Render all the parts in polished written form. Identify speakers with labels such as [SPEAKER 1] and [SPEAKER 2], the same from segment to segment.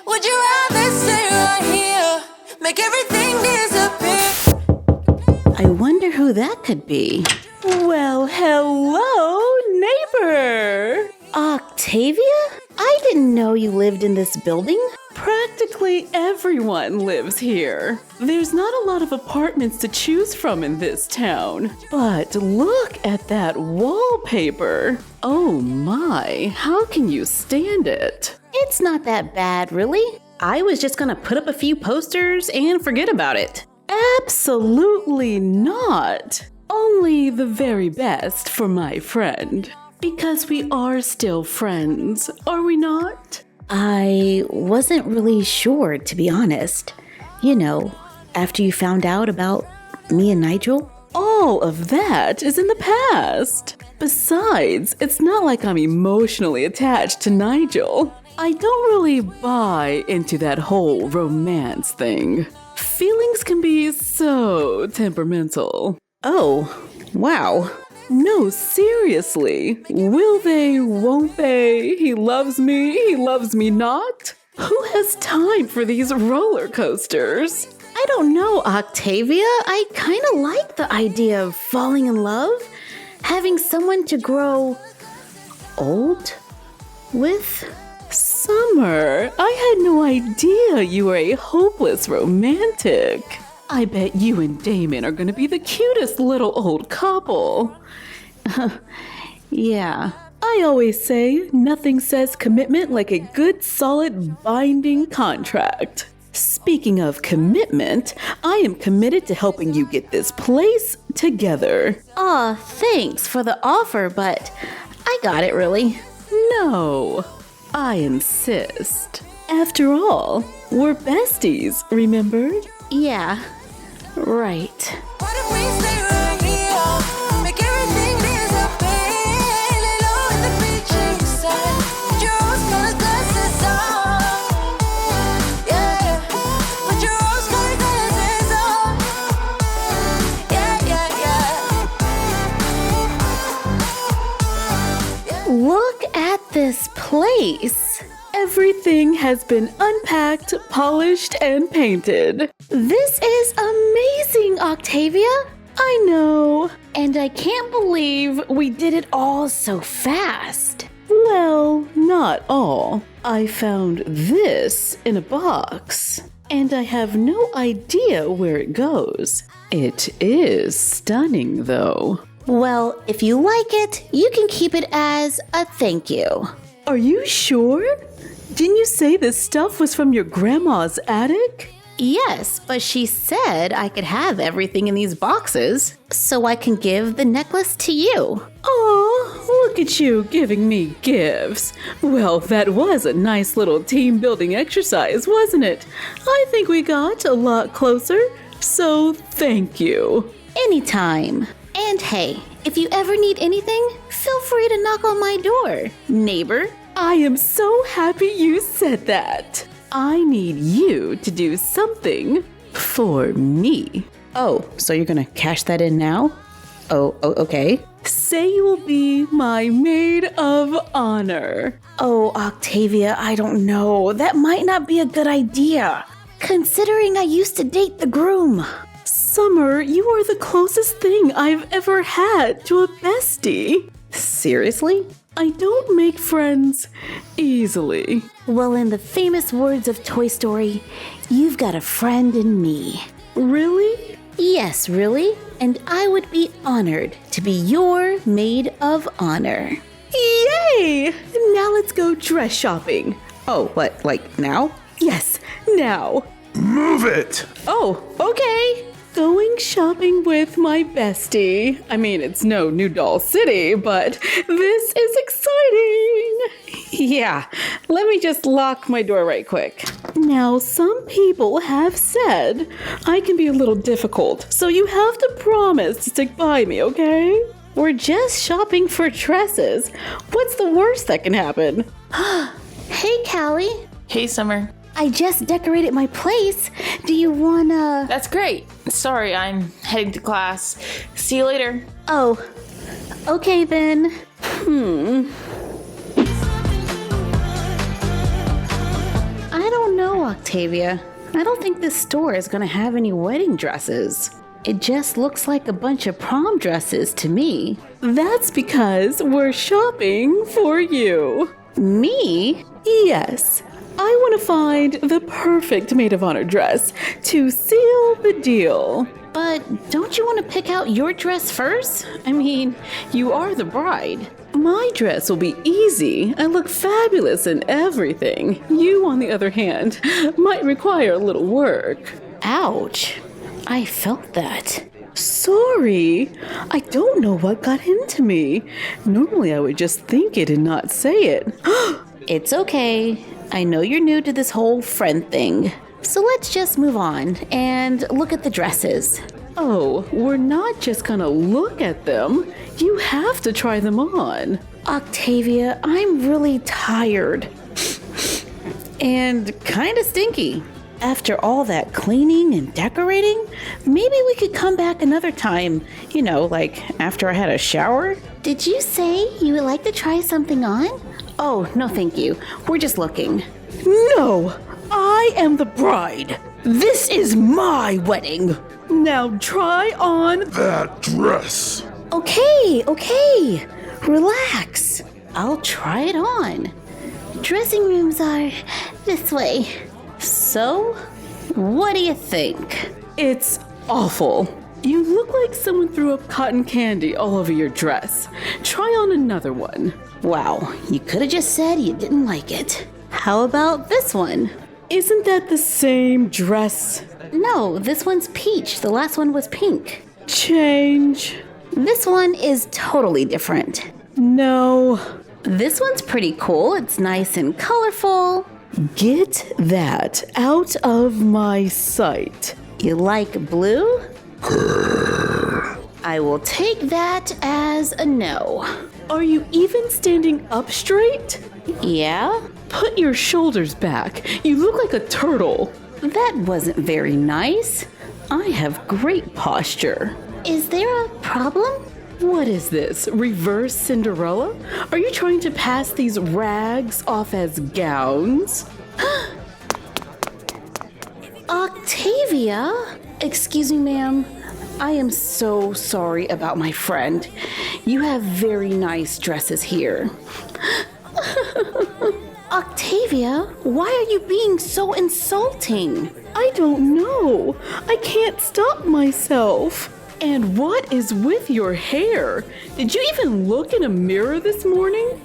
[SPEAKER 1] Would you rather stay right here? Make everything disappear.
[SPEAKER 2] I wonder who that could be.
[SPEAKER 3] Well, hello, neighbor.
[SPEAKER 2] Octavia? I didn't know you lived in this building.
[SPEAKER 3] Practically everyone lives here. There's not a lot of apartments to choose from in this town. But look at that wallpaper. Oh my, how can you stand it?
[SPEAKER 2] It's not that bad, really. I was just gonna put up a few posters and forget about it.
[SPEAKER 3] Absolutely not. Only the very best for my friend. Because we are still friends, are we not?
[SPEAKER 2] I wasn't really sure, to be honest. You know, after you found out about me and Nigel.
[SPEAKER 3] All of that is in the past. Besides, it's not like I'm emotionally attached to Nigel. I don't really buy into that whole romance thing. Feelings can be so temperamental.
[SPEAKER 2] Oh, wow.
[SPEAKER 3] No, seriously. Will they, won't they? He loves me not? Who has time for these roller coasters?
[SPEAKER 2] I don't know, Octavia. I kind of like the idea of falling in love, having someone to grow old with.
[SPEAKER 3] Summer, I had no idea you were a hopeless romantic. I bet you and Damon are gonna be the cutest little old couple.
[SPEAKER 2] Yeah.
[SPEAKER 3] I always say nothing says commitment like a good, solid, binding contract. Speaking of commitment, I am committed to helping you get this place together.
[SPEAKER 2] Aw, thanks for the offer, but I got it, really.
[SPEAKER 3] No, I insist. After all, we're besties, remember?
[SPEAKER 2] Yeah, right.
[SPEAKER 1] What if we stay right here? Make everything disappear. Lay low in the beach side. Put your rose-colored glasses on. Yeah. Put your rose-colored glasses on. Yeah.
[SPEAKER 2] Look at this place.
[SPEAKER 3] Everything has been unpacked, polished, and painted.
[SPEAKER 2] This is amazing, Octavia.
[SPEAKER 3] I know.
[SPEAKER 2] And I can't believe we did it all so fast.
[SPEAKER 3] Well, not all. I found this in a box, and I have no idea where it goes. It is stunning, though.
[SPEAKER 2] Well, if you like it, you can keep it as a thank you.
[SPEAKER 3] Are you sure? Didn't you say this stuff was from your grandma's attic?
[SPEAKER 2] Yes, but she said I could have everything in these boxes, so I can give the necklace to you.
[SPEAKER 3] Aw, look at you giving me gifts. Well, that was a nice little team building exercise, wasn't it? I think we got a lot closer, so thank you.
[SPEAKER 2] Anytime. And hey, if you ever need anything, feel free to knock on my door, neighbor.
[SPEAKER 3] I am so happy you said that. I need you to do something for me.
[SPEAKER 2] Oh, so you're gonna cash that in now? Oh, okay.
[SPEAKER 3] Say you will be my maid of honor.
[SPEAKER 2] Oh, Octavia, I don't know. That might not be a good idea, considering I used to date the groom.
[SPEAKER 3] Summer, you are the closest thing I've ever had to a bestie.
[SPEAKER 2] Seriously?
[SPEAKER 3] I don't make friends easily.
[SPEAKER 2] Well, in the famous words of Toy Story, you've got a friend in me.
[SPEAKER 3] Really?
[SPEAKER 2] Yes, really. And I would be honored to be your maid of honor.
[SPEAKER 3] Yay! Now let's go dress shopping.
[SPEAKER 2] Oh, what, like now?
[SPEAKER 3] Yes, now.
[SPEAKER 4] Move it!
[SPEAKER 3] Oh, okay. Going shopping with my bestie. I mean, it's no New Doll City, but this is exciting. Yeah, let me just lock my door right quick. Now, some people have said I can be a little difficult, so you have to promise to stick by me, okay? We're just shopping for dresses. What's the worst that can happen?
[SPEAKER 2] Hey, Callie.
[SPEAKER 5] Hey, Summer.
[SPEAKER 2] I just decorated my place. Do you wanna...
[SPEAKER 5] That's great. Sorry, I'm heading to class. See you later.
[SPEAKER 2] Oh, okay then. I don't know Octavia. I don't think this store is gonna have any wedding dresses. It just looks like a bunch of prom dresses to me.
[SPEAKER 3] That's because we're shopping for you.
[SPEAKER 2] Me?
[SPEAKER 3] Yes. I want to find the perfect maid of honor dress to seal the deal.
[SPEAKER 2] But don't you want to pick out your dress first? I mean, you are the bride.
[SPEAKER 3] My dress will be easy. I look fabulous in everything. You, on the other hand, might require a little work.
[SPEAKER 2] Ouch. I felt that.
[SPEAKER 3] Sorry, I don't know what got into me. Normally I would just think it and not say it.
[SPEAKER 2] It's okay. I know you're new to this whole friend thing. So let's just move on and look at the dresses.
[SPEAKER 3] Oh, we're not just gonna look at them. You have to try them on.
[SPEAKER 2] Octavia, I'm really tired. And kinda stinky. After all that cleaning and decorating, maybe we could come back another time, like after I had a shower. Did you say you would like to try something on? Oh, no thank you. We're just looking.
[SPEAKER 3] No, I am the bride. This is my wedding. Now try on
[SPEAKER 4] that dress.
[SPEAKER 2] Okay. Relax. I'll try it on. Dressing rooms are this way. So, what do you think?
[SPEAKER 3] It's awful. You look like someone threw up cotton candy all over your dress. Try on another one.
[SPEAKER 2] Wow, you could have just said you didn't like it. How about this one?
[SPEAKER 3] Isn't that the same dress?
[SPEAKER 2] No, this one's peach. The last one was pink.
[SPEAKER 3] Change.
[SPEAKER 2] This one is totally different.
[SPEAKER 3] No.
[SPEAKER 2] This one's pretty cool. It's nice and colorful.
[SPEAKER 3] Get that out of my sight.
[SPEAKER 2] You like blue? I will take that as a no.
[SPEAKER 3] Are you even standing up straight?
[SPEAKER 2] Yeah?
[SPEAKER 3] Put your shoulders back. You look like a turtle.
[SPEAKER 2] That wasn't very nice. I have great posture. Is there a problem?
[SPEAKER 3] What is this? Reverse Cinderella? Are you trying to pass these rags off as gowns?
[SPEAKER 2] Octavia? Excuse me, ma'am. I am so sorry about my friend. You have very nice dresses here. Octavia, why are you being so insulting?
[SPEAKER 3] I don't know. I can't stop myself. And what is with your hair? Did you even look in a mirror this morning?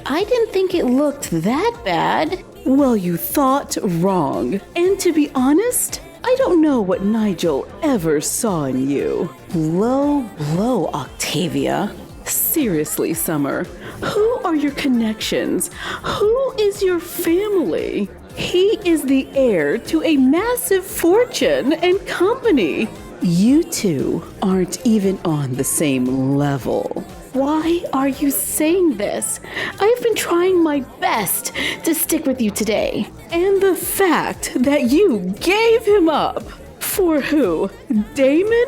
[SPEAKER 2] I didn't think it looked that bad.
[SPEAKER 3] Well, you thought wrong. And to be honest, I don't know what Nigel ever saw in you.
[SPEAKER 2] Low blow, Octavia.
[SPEAKER 3] Seriously, Summer, who are your connections? Who is your family? He is the heir to a massive fortune and company. You two aren't even on the same level.
[SPEAKER 2] Why are you saying this? I've been trying my best to stick with you today.
[SPEAKER 3] And the fact that you gave him up. For who? Damon?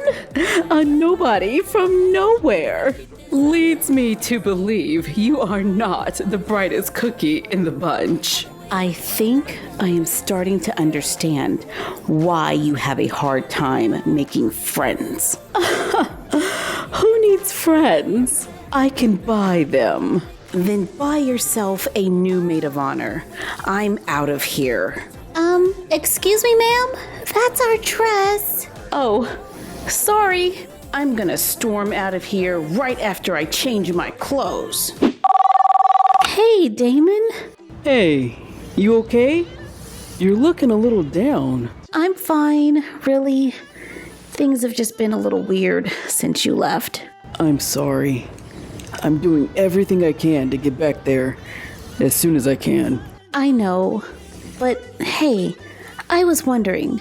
[SPEAKER 3] A nobody from nowhere. Leads me to believe you are not the brightest cookie in the bunch.
[SPEAKER 2] I think I am starting to understand why you have a hard time making friends.
[SPEAKER 3] Who needs friends? I can buy them.
[SPEAKER 2] Then buy yourself a new maid of honor. I'm out of here. Excuse me, ma'am? That's our dress.
[SPEAKER 3] Oh,
[SPEAKER 2] Sorry. I'm gonna storm out of here right after I change my clothes. Hey, Damon.
[SPEAKER 3] hey, you okay? You're looking a little down.
[SPEAKER 2] I'm fine, really. Things have just been a little weird since you left.
[SPEAKER 3] I'm sorry. I'm doing everything I can to get back there as soon as I can.
[SPEAKER 2] I know, but hey, I was wondering,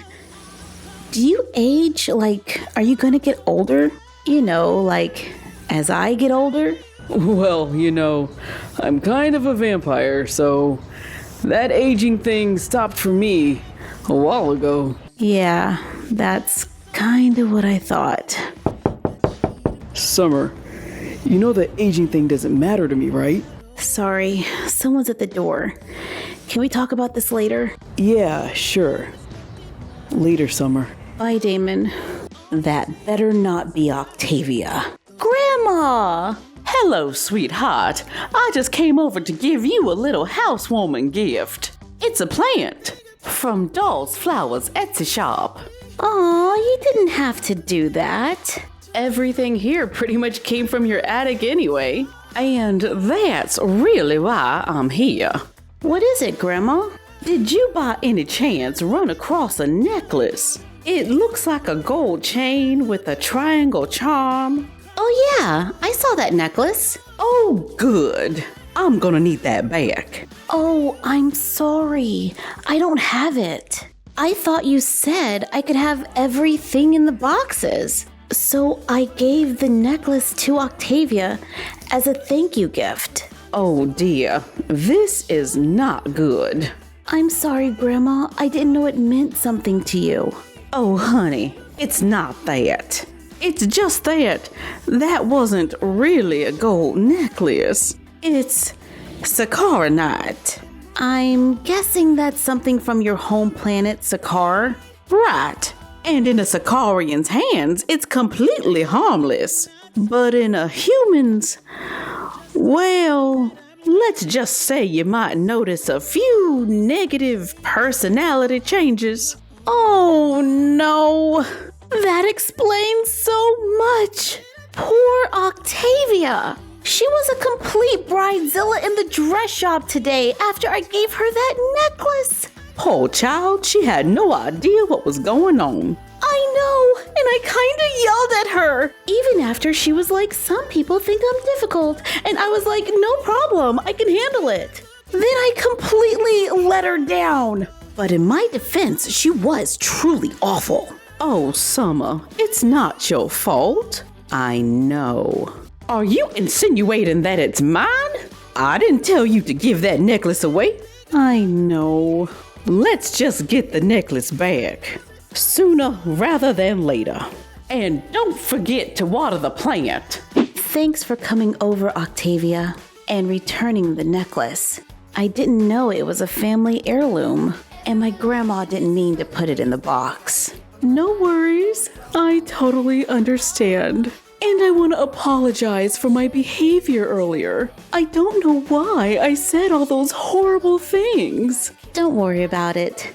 [SPEAKER 2] do you age? Are you gonna get older? As I get older?
[SPEAKER 3] Well, I'm kind of a vampire, so that aging thing stopped for me a while ago.
[SPEAKER 2] Yeah, that's kind of what I thought.
[SPEAKER 3] Summer, you know that aging thing doesn't matter to me, right?
[SPEAKER 2] Sorry, someone's at the door. Can we talk about this later?
[SPEAKER 3] Yeah, sure. Later, Summer.
[SPEAKER 2] Bye, Damon. That better not be Octavia. Grandma!
[SPEAKER 4] Hello, sweetheart. I just came over to give you a little housewarming gift. It's a plant from Doll's Flowers Etsy shop.
[SPEAKER 2] Aw, you didn't have to do that.
[SPEAKER 3] Everything here pretty much came from your attic anyway.
[SPEAKER 4] And that's really why I'm here.
[SPEAKER 2] What is it, Grandma?
[SPEAKER 4] Did you by any chance run across a necklace? It looks like a gold chain with a triangle charm.
[SPEAKER 2] Oh yeah, I saw that necklace.
[SPEAKER 4] Oh, good. I'm gonna need that back.
[SPEAKER 2] Oh, I'm sorry. I don't have it. I thought you said I could have everything in the boxes. So I gave the necklace to Octavia as a thank you gift.
[SPEAKER 4] Oh dear, this is not good.
[SPEAKER 2] I'm sorry, Grandma. I didn't know it meant something to you.
[SPEAKER 4] Oh honey, it's not that. It's just that wasn't really a gold necklace. It's Sakaranite.
[SPEAKER 2] I'm guessing that's something from your home planet, Sakar.
[SPEAKER 4] Right. And in a Sakarian's hands, it's completely harmless. But in a human's, well, let's just say you might notice a few negative personality changes.
[SPEAKER 2] Oh no! That explains so much. Poor Octavia. She was a complete bridezilla in the dress shop today after I gave her that necklace.
[SPEAKER 4] Poor child, she had no idea what was going on.
[SPEAKER 2] I know, and I kinda yelled at her. Even after she was like, some people think I'm difficult. And I was like, no problem, I can handle it. Then I completely let her down. But in my defense, she was truly awful.
[SPEAKER 4] Oh, Summer, it's not your fault. I know. Are you insinuating that it's mine? I didn't tell you to give that necklace away. I know. Let's just get the necklace back. Sooner rather than later. And don't forget to water the plant.
[SPEAKER 2] Thanks for coming over, Octavia, and returning the necklace. I didn't know it was a family heirloom, and my grandma didn't mean to put it in the box.
[SPEAKER 3] No worries. I totally understand. And I want to apologize for my behavior earlier. I don't know why I said all those horrible things.
[SPEAKER 2] Don't worry about it.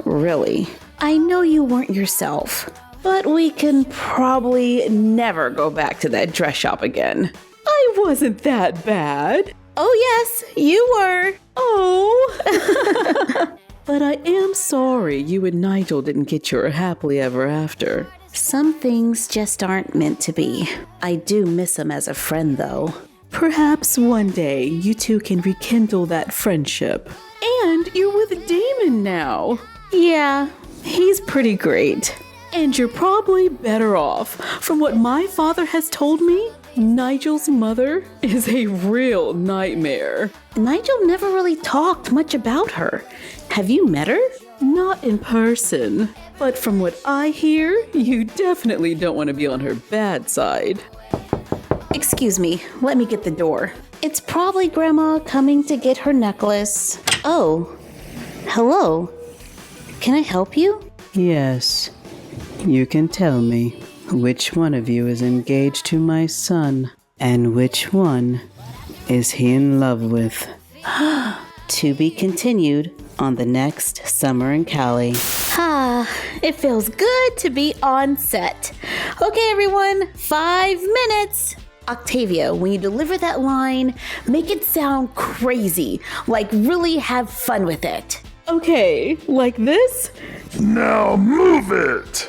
[SPEAKER 2] Really. I know you weren't yourself, but we can probably never go back to that dress shop again.
[SPEAKER 3] I wasn't that bad.
[SPEAKER 2] Oh yes, you were.
[SPEAKER 3] Oh. But I am sorry you and Nigel didn't get your happily ever after.
[SPEAKER 2] Some things just aren't meant to be. I do miss him as a friend, though.
[SPEAKER 3] Perhaps one day you two can rekindle that friendship. And you're with Damon now.
[SPEAKER 2] Yeah, he's pretty great.
[SPEAKER 3] And you're probably better off. From what my father has told me, Nigel's mother is a real nightmare.
[SPEAKER 2] Nigel never really talked much about her. Have you met her?
[SPEAKER 3] Not in person. But from what I hear, you definitely don't want to be on her bad side.
[SPEAKER 2] Excuse me, let me get the door. It's probably Grandma coming to get her necklace. Oh, hello. Can I help you?
[SPEAKER 6] Yes, you can tell me which one of you is engaged to my son and which one is he in love with.
[SPEAKER 2] To be continued on the next Sommer Cali. It feels good to be on set. Okay, everyone, 5 minutes. Octavia, when you deliver that line, make it sound crazy. Like, really have fun with it.
[SPEAKER 3] Okay, like this?
[SPEAKER 7] Now move it!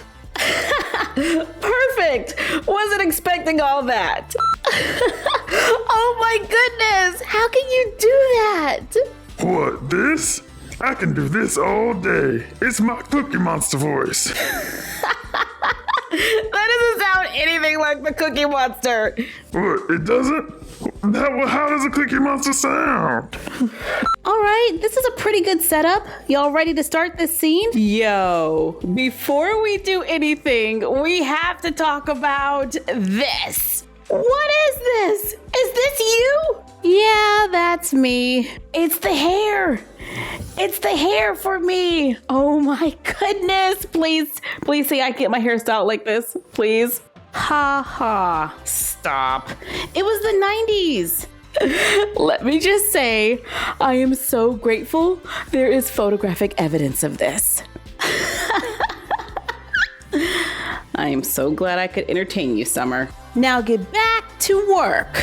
[SPEAKER 2] Perfect! Wasn't expecting all that. Oh my goodness! How can you do that?
[SPEAKER 7] What, this? I can do this all day. It's my Cookie Monster voice.
[SPEAKER 2] That doesn't sound anything like the Cookie Monster.
[SPEAKER 7] What, it doesn't? How does a Cookie Monster sound?
[SPEAKER 2] All right, this is a pretty good setup. Y'all ready to start this scene?
[SPEAKER 3] Yo, before we do anything, we have to talk about
[SPEAKER 2] This. What is this? Is this you? Yeah, that's me. It's the hair. It's the hair for me. Oh my goodness. Please say I get my hairstyle like this. Please. Ha ha. Stop. It was the 90s.
[SPEAKER 3] Let me just say, I am so grateful there is photographic evidence of this.
[SPEAKER 2] I am so glad I could entertain you, Summer. Now get back to work.